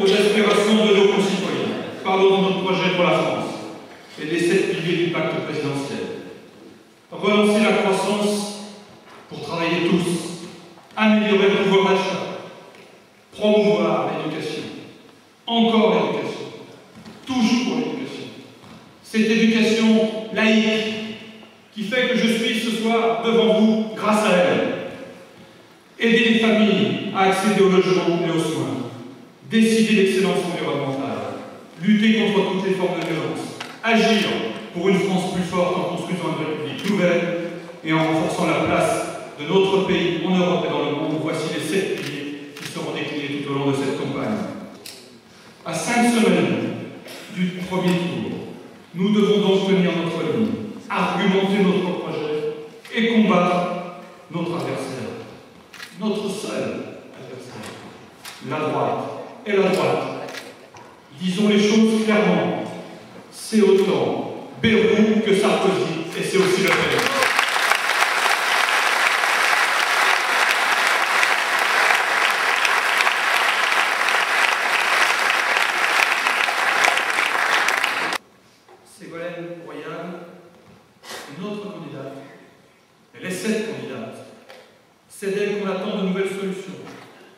aux aspirations de nos concitoyens. Parlons de notre projet pour la France et des 7 piliers du pacte présidentiel. Relancer la croissance pour travailler tous, améliorer le pouvoir d'achat, promouvoir l'éducation, encore l'éducation, toujours l'éducation. Cette éducation laïque qui fait que je suis ce soir devant vous grâce à elle. Aider les familles à accéder au logement et aux soins, décider l'excellence environnementale, lutter contre toutes les formes de violence, agir pour une France plus forte en construisant une République nouvelle et en renforçant la place de notre pays en Europe et dans le monde. Voici les 7 piliers qui seront déclinés tout au long de cette campagne. À 5 semaines du premier tour, nous devons donc tenir notre ligne, argumenter notre projet et combattre notre adversaire, notre seul adversaire, la droite. Et la droite, disons les choses clairement, c'est autant Bayrou que Sarkozy, et c'est aussi Le Pen. Ségolène Royal, une autre candidate, et les 7 candidates, c'est d'elle qu'on attend de nouvelles solutions,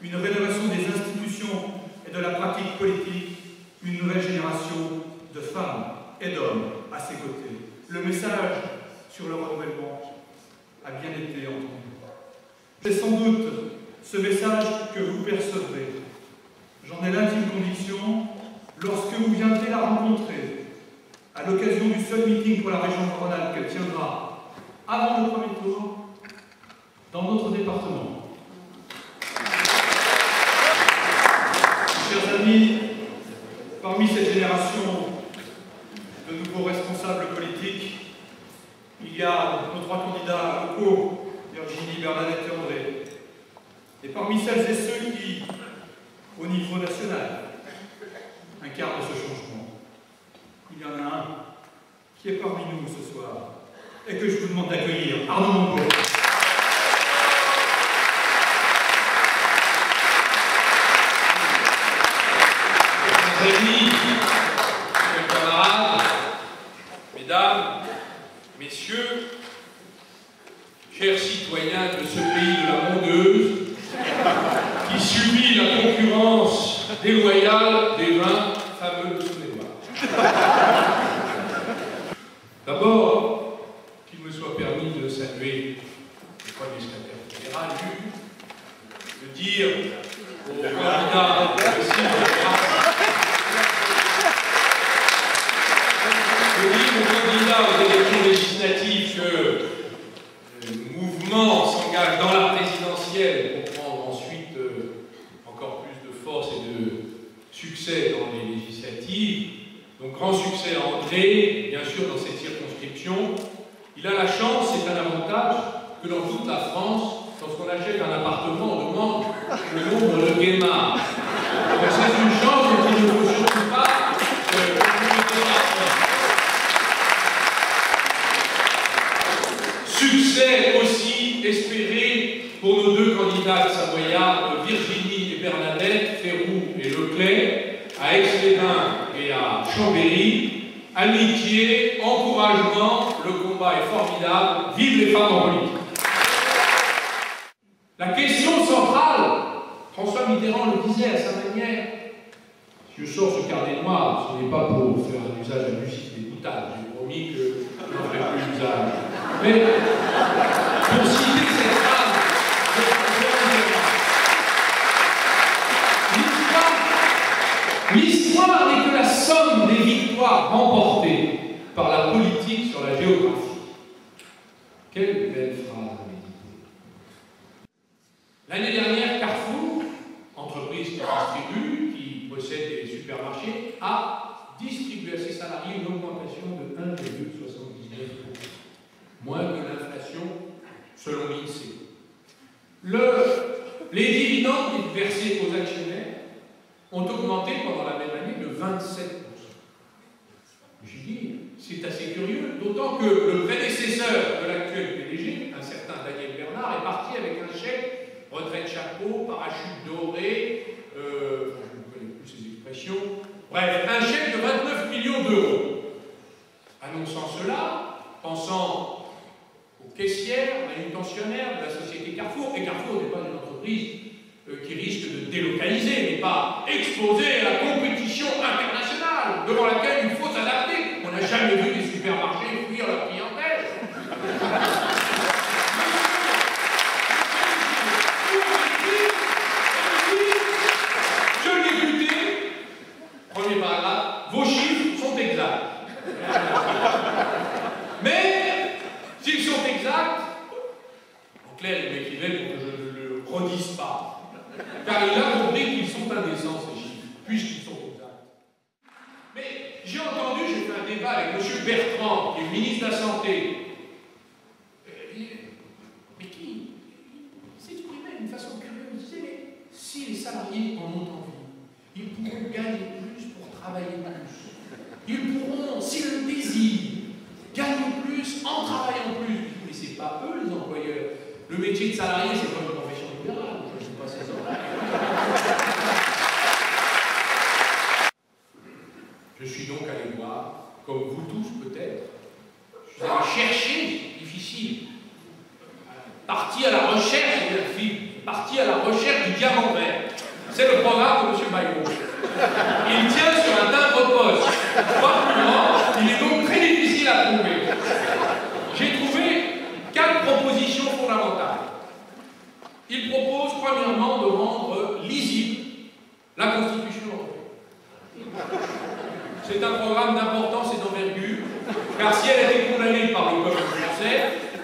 une rénovation des institutions et de la pratique politique, une nouvelle génération de femmes et d'hommes à ses côtés. Le message sur le renouvellement a bien été entendu. C'est sans doute ce message que vous percevrez. J'en ai l'intime conviction lorsque vous viendrez la rencontrer à l'occasion du seul meeting pour la région de Rhône-Alpes qu'elle tiendra avant le premier tour dans notre département. Chers amis, parmi cette génération de nouveaux responsables politiques, il y a nos 3 candidats locaux, Virginie, Bernadette et André. Et parmi celles et ceux qui, au niveau national, incarnent ce changement, il y en a un qui est parmi nous ce soir et que je vous demande d'accueillir, Arnaud Montpeau. Mes amis, mes camarades, mesdames, messieurs, chers citoyens de ce pays de la mondeuse, qui subit la concurrence déloyale des vins fameux de Saône-et-Loire. D'abord, qu'il me soit permis de saluer le premier secrétaire fédéral, de dire aux candidats aux élections législatives que le mouvement s'engage dans la présidentielle pour prendre ensuite encore plus de force et de succès dans les législatives. Donc grand succès à André, bien sûr dans cette circonscription. Il a la chance, c'est un avantage, que dans toute la France, lorsqu'on achète un appartement, on demande le nombre de guémards. Donc c'est une chance dont il ne faut surtout pas succès aussi espéré pour nos 2 candidates savoyardes, Virginie et Bernadette, Féroux et Leclerc, à Aix-les-Bains et à Chambéry. Amitié, encouragement, le combat est formidable, vive les femmes en politique. La question centrale, François Mitterrand le disait à sa manière, si je sors ce carnet noir, ce n'est pas pour faire un usage abusif des boutades, j'ai promis que je n'en ferai plus usage. Mais pour citer cette phrase de François Mitterrand, l'histoire n'est que la somme des victoires remportées par la politique sur la géographie. Quelle belle phrase à méditer. L'année dernière, Carrefour, entreprise qui distribue, qui possède des supermarchés, a distribué à ses salariés une augmentation de 1,79%. Moins que l'inflation selon l'INSEE. Les dividendes versés aux actionnaires ont augmenté pendant la même année de 27%. Je dis, c'est assez curieux, d'autant que le prédécesseur de l'actuel PDG, un certain Daniel Bernard, est parti avec un chèque, retraite chapeau, parachute doré, je ne connais plus ses d'imposition. Bref, un chèque de 29 millions d'euros. Annonçant cela, pensant aux caissières, manutentionnaires de la société Carrefour, et Carrefour n'est pas une entreprise qui risque de délocaliser, n'est pas exposée à la compétition internationale devant laquelle il faut s'adapter. On n'a jamais vu des supermarchés fuir leur clientèle. Je l'ai écouté, premier paragraphe, vos chiffres sont exacts. Mais, s'ils sont exacts, en clair, il m'écrivait pour que je ne le redise pas. Car il a compris qu'ils sont indécents, ces chiffres, puisqu'ils sont exacts. Mais j'ai entendu, j'ai fait un débat avec M. Bertrand, qui est le ministre de la Santé, mais qui s'exprimait d'une façon curieuse. Il disait, mais si les salariés en ont envie, ils pourront gagner plus pour travailler plus. Ils pourront, s'ils le désirent, gagner plus en travaillant plus. Mais ce n'est pas eux les employeurs. Le métier de salarié, c'est pas une profession libérale. Je ne suis pas ces horaires. Je suis donc allé voir, comme vous tous peut-être, je suis allé chercher, difficile, parti à la recherche, parti à la recherche du diamant vert. C'est le programme de M. Bayrou. Il tient sur un timbre-poste, pas plus grand, il est donc très difficile à trouver. J'ai trouvé 4 propositions fondamentales. Il propose premièrement de rendre lisible la Constitution européenne. C'est un programme d'importance et d'envergure, car si elle a été condamnée par le peuple français,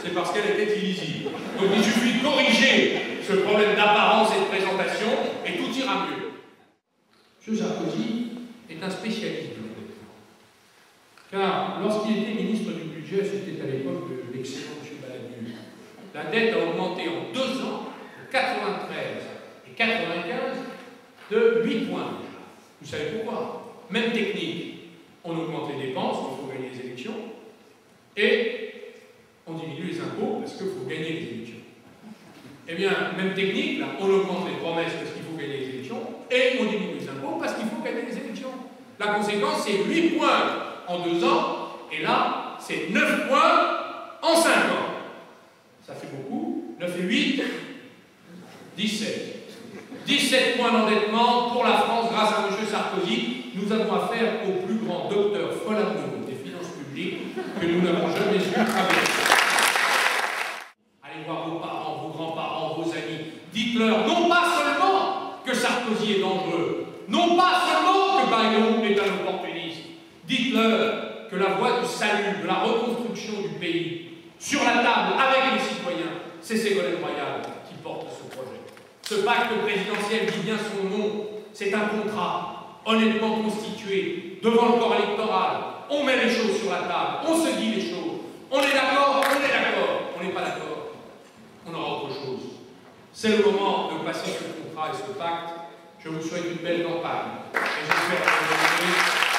c'est parce qu'elle était illisible. Donc il suffit de corriger ce problème d'apparence et de présentation, et tout ira mieux. M. Sarkozy est un spécialiste de l'endettement. Car lorsqu'il était ministre du Budget, c'était à l'époque de l'excellent M. Balladur, la dette a augmenté en 2 ans, de 93 et 95, de 8 points. Vous savez pourquoi? Même technique. On augmente les dépenses, il faut gagner les élections, et on diminue les impôts parce qu'il faut gagner les élections. Eh bien, même technique, là, on augmente les promesses parce qu'il faut gagner les élections, et on diminue les impôts parce qu'il faut gagner les élections. La conséquence, c'est 8 points en 2 ans, et là, c'est 9 points en 5 ans. Ça fait beaucoup. 9 et 8, 17. 17 points d'endettement pour la France grâce à M. Sarkozy. Nous avons affaire au plus grand docteur Folamour des finances publiques que nous n'avons jamais eu avec. Allez voir vos parents, vos grands-parents, vos amis. Dites-leur non pas seulement que Sarkozy est dangereux, non pas seulement que Bayrou est un opportuniste. Dites-leur que la voie du salut, de la reconstruction du pays, sur la table avec les citoyens, c'est Ségolène Royal qui porte ce projet. Ce pacte présidentiel dit bien son nom, c'est un contrat honnêtement constitué devant le corps électoral. On met les choses sur la table, on se dit les choses. On est d'accord, on est d'accord. On n'est pas d'accord, on aura autre chose. C'est le moment de passer ce contrat et ce pacte. Je vous souhaite une belle campagne. Et j'espère que vous allez